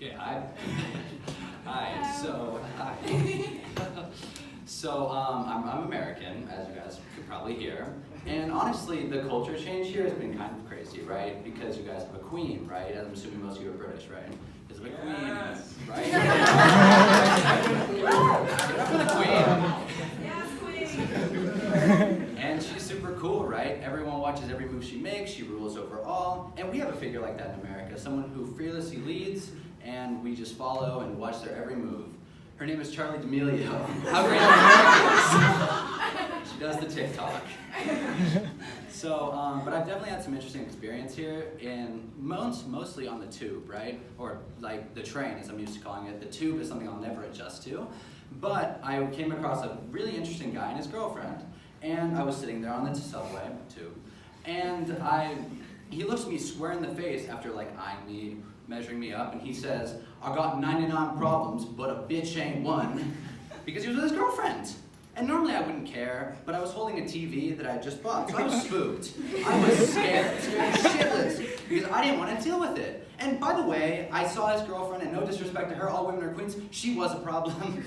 Okay, hi. Hi. So, I'm American, as you guys could probably hear. And honestly, the culture change here has been kind of crazy, right? Because you guys have a queen, right? I'm assuming most of you are British, right? Because of a queen, right? Get up for the queen. Yes, queen. And she's super cool, right? Everyone watches every move she makes. She rules over all. And we have a figure like that in America, someone who fearlessly leads, and we just follow and watch their every move. Her name is Charlie D'Amelio. How great of America is. She does the TikTok. So, but I've definitely had some interesting experience here, and mostly on the tube, right? Or like the train, as I'm used to calling it. The tube is something I'll never adjust to. But I came across a really interesting guy and his girlfriend, and I was sitting there on the subway tube, and he looks me square in the face after like eyeing me, measuring me up, and he says, "I got 99 problems, but a bitch ain't one," because he was with his girlfriend. And normally I wouldn't care, but I was holding a TV that I had just bought, so I was spooked. I was scared shitless, because I didn't want to deal with it. And by the way, I saw his girlfriend, and no disrespect to her, all women are queens, she was a problem.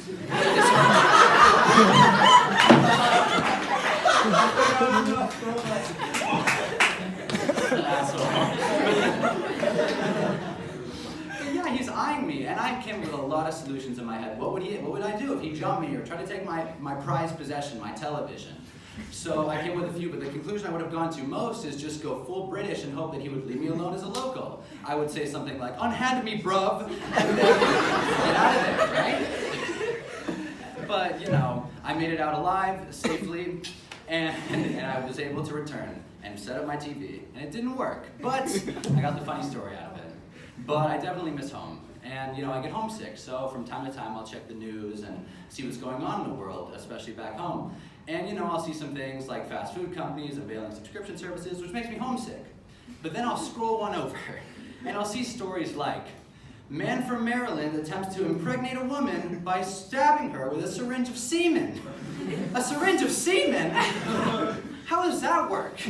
Yeah, he's eyeing me, and I came with a lot of solutions in my head. What would I do if he jumped me or tried to take my prized possession, my television? So I came with a few, but the conclusion I would have gone to most is just go full British and hope that he would leave me alone as a local. I would say something like, "Unhand me, bruv," and then get out of there, right? But, you know, I made it out alive, safely, and I was able to return and set up my TV, and it didn't work, but I got the funny story out of it. But I definitely miss home, and you know, I get homesick, so from time to time I'll check the news and see what's going on in the world, especially back home. And you know, I'll see some things like fast food companies unveiling subscription services, which makes me homesick. But then I'll scroll one over, and I'll see stories like, "Man from Maryland attempts to impregnate a woman by stabbing her with a syringe of semen." A syringe of semen? How does that work?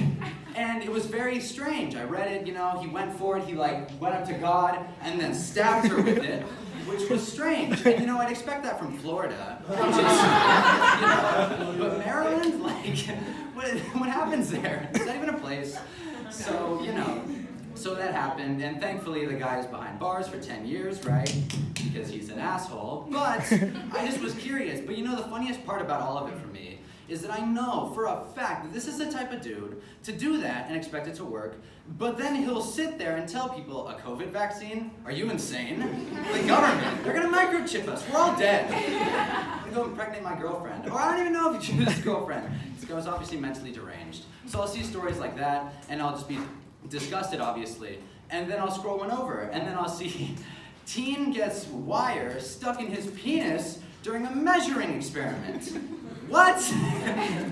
And it was very strange. I read it, you know, he went for it, he like went up to God and then stabbed her with it, which was strange. And you know, I'd expect that from Florida, which is, you know, but Maryland, like, what happens there? Is that even a place? So, you know, so that happened, and thankfully the guy is behind bars for 10 years, right? Because he's an asshole, but I just was curious. But you know, the funniest part about all of it for me is that I know for a fact that this is the type of dude to do that and expect it to work, but then he'll sit there and tell people, "A COVID vaccine? Are you insane? The government, they're gonna microchip us, we're all dead. I'm gonna go impregnate my girlfriend." Or I don't even know if he chose his girlfriend. This guy was obviously mentally deranged. So I'll see stories like that, and I'll just be disgusted, obviously. And then I'll scroll one over, and then I'll see teen gets wire stuck in his penis during a measuring experiment. What?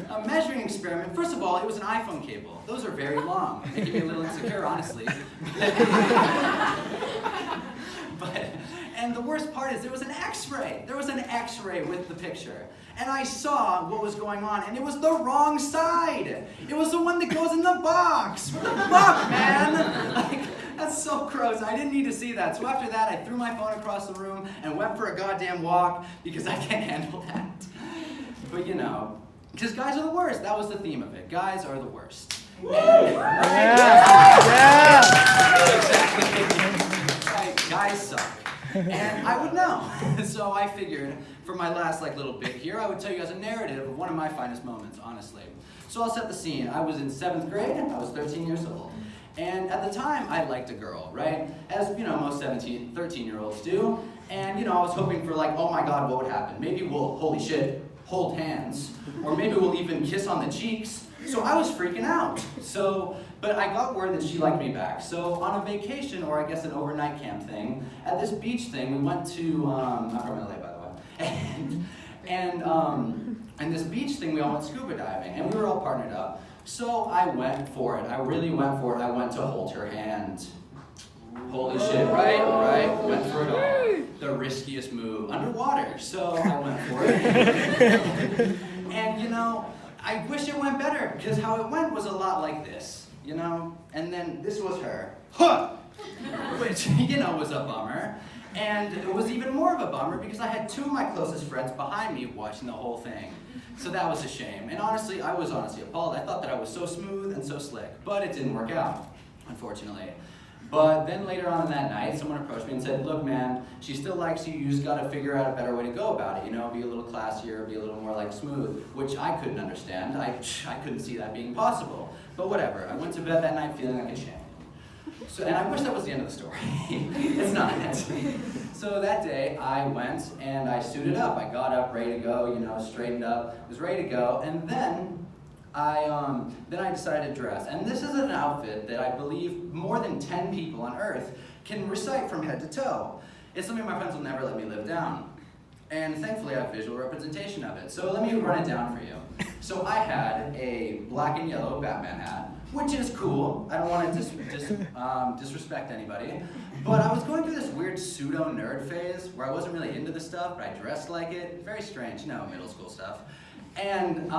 A measuring experiment? First of all, it was an iPhone cable. Those are very long. They can be a little insecure, honestly. And the worst part is there was an X-ray. There was an X-ray with the picture. And I saw what was going on, and it was the wrong side. It was the one that goes in the box. What the fuck, man? Like, that's so gross. I didn't need to see that. So after that, I threw my phone across the room and went for a goddamn walk because I can't handle that. But you know, because guys are the worst. That was the theme of it. Guys are the worst. Exactly. Guys suck. And I would know. So I figured for my last little bit here, I would tell you guys a narrative of one of my finest moments, honestly. So I'll set the scene. I was in 7th grade. I was 13 years old. And at the time, I liked a girl, right? As, you know, most 13-year-olds do. And, you know, I was hoping for oh my God, what would happen? Maybe we'll, holy shit, hold hands. Or maybe we'll even kiss on the cheeks. So I was freaking out. But I got word that she liked me back. So on a vacation, or I guess an overnight camp thing, at this beach thing, we went to, I'm from LA, by the way. And this beach thing, we all went scuba diving, and we were all partnered up. So I went for it. I really went for it. I went to hold her hand. Holy shit, right? Went for it all. The riskiest move underwater. So I went for it. And you know, I wish it went better, because how it went was a lot like this, you know? And then this was her. Huh! Which, you know, was a bummer. And it was even more of a bummer because I had two of my closest friends behind me watching the whole thing. So that was a shame. And honestly, I was honestly appalled. I thought that I was so smooth and so slick, but it didn't work out, unfortunately. But then later on in that night, someone approached me and said, look man, she still likes you, you just gotta figure out a better way to go about it, you know, be a little classier, be a little more like smooth, which I couldn't understand. I couldn't see that being possible. But whatever, I went to bed that night feeling like a champion. So, and I wish that was the end of the story. It's not. So that day, I went and I suited up. I got up, ready to go, you know, straightened up, was ready to go, and then I decided to dress. And this is an outfit that I believe more than 10 people on Earth can recite from head to toe. It's something my friends will never let me live down. And thankfully, I have visual representation of it. So let me run it down for you. So I had a black and yellow Batman hat, which is cool. I don't want to disrespect anybody. But I was going through this weird pseudo-nerd phase where I wasn't really into the stuff, but I dressed like it. Very strange, you know, middle school stuff. And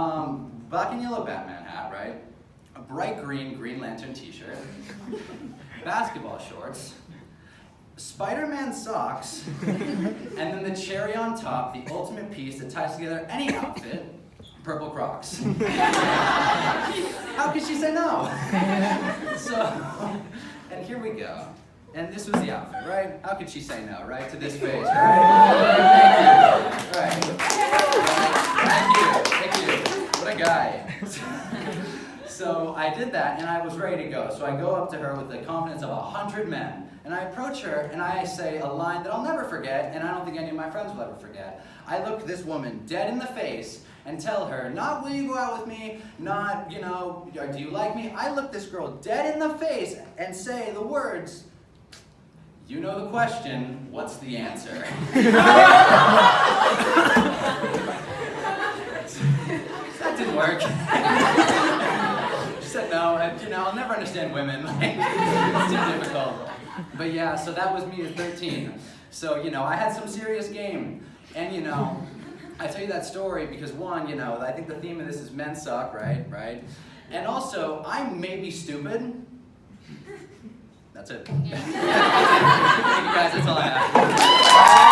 black and yellow Batman hat, right? A bright green Green Lantern t-shirt, basketball shorts, Spider-Man socks, and then the cherry on top, the ultimate piece that ties together any outfit, purple Crocs. How could she say no? So, and here we go. And this was the outfit, right? How could she say no, right? To this face, right? Thank you. Right. Thank you. What a guy. So I did that, and I was ready to go. So I go up to her with the confidence of 100 men, and I approach her, and I say a line that I'll never forget, and I don't think any of my friends will ever forget. I look this woman dead in the face and tell her, not will you go out with me, not, you know, do you like me? I look this girl dead in the face and say the words, you know the question, what's the answer? That didn't work. She said no, and, you know, I'll never understand women. It's too difficult. But yeah, so that was me at 13. So, you know, I had some serious game. And, you know, I tell you that story because, one, you know, I think the theme of this is men suck, right? And also, I may be stupid. That's it. Thank you guys, that's all I have.